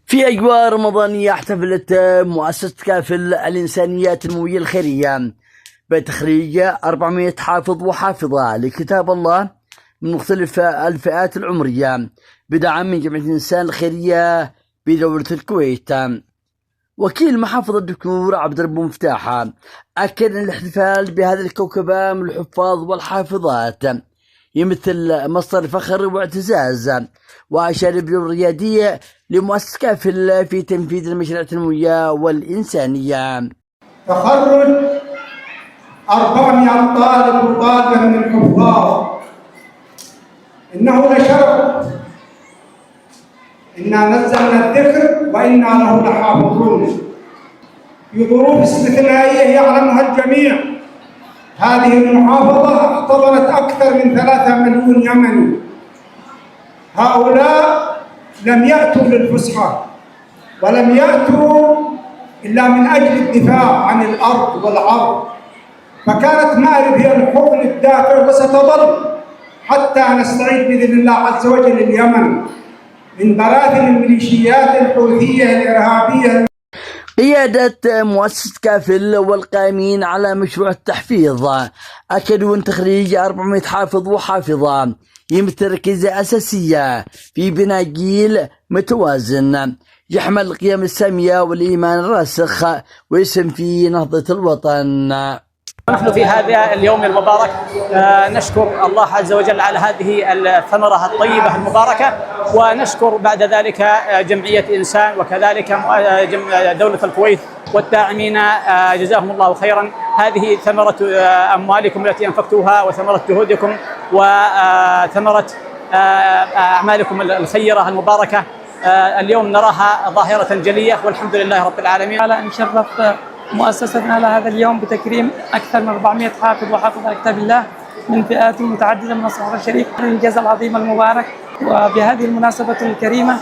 في أجواء رمضانية احتفلت مؤسسة كافل الإنسانية التنموية الخيرية بتخريج 400 حافظ وحافظة لكتاب الله من مختلف الفئات العمرية بدعم من جمعية الإنسان الخيرية بدولة الكويت. وكيل محافظة الدكتور عبد الرب مفتاح أكد أن الاحتفال بهذه الكوكبة من الحفاظ والحافظات يمثل مصدر فخر واعتزاز، وأشار بالدور الريادي لمؤسسة كافل في تنفيذ المشاريع التنموية والإنسانية. تخرج 400 طالب وطالبة من الحفاظ إنه لشرف، إنا نزلنا الذكر وإنا له لحافظون. في ظروف استثنائية يعلمها الجميع، هذه المحافظة احتضنت أكثر من 3 مليون يمني. هؤلاء لم يأتوا للفسحة ولم يأتوا إلا من أجل الدفاع عن الأرض والعرض، فكانت مأرب هي الحضن الدافع وستظل حتى نستعيد بإذن الله عز وجل اليمن من براثن الميليشيات الحوثية الإرهابية. قيادة مؤسسة كافل والقائمين على مشروع التحفيظ أكدوا أن تخريج 400 حافظ وحافظة يمثل ركيزة أساسية في بناء جيل متوازن يحمل القيم السامية والإيمان الراسخ ويسهم في نهضة الوطن. نحن في هذا اليوم المبارك نشكر الله عز وجل على هذه الثمرة الطيبة المباركة، ونشكر بعد ذلك جمعية إنسان وكذلك دولة الكويت والداعمين جزاهم الله خيرا. هذه ثمرة أموالكم التي أنفقتوها وثمرة جهودكم وثمرة أعمالكم الخيرة المباركة اليوم نراها ظاهرة جلية، والحمد لله رب العالمين. على أن شرف مؤسستنا على هذا اليوم بتكريم أكثر من 400 حافظ وحافظ على كتاب الله من فئات متعددة من الصحف الشريف، الإنجاز العظيم المبارك. وبهذه المناسبة الكريمة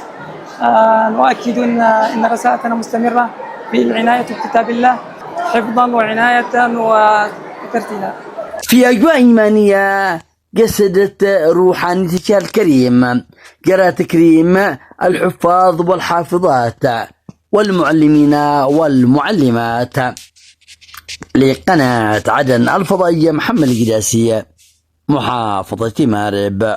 نؤكد أن رسالتنا مستمرة في العناية بكتاب الله حفظا وعناية وترتيلا. في أجواء إيمانية جسدت روحانيتها الكريم جرى تكريم الحفاظ والحافظات والمعلمين والمعلمات. لقناة عدن الفضائية محمد القداسي، محافظة مأرب.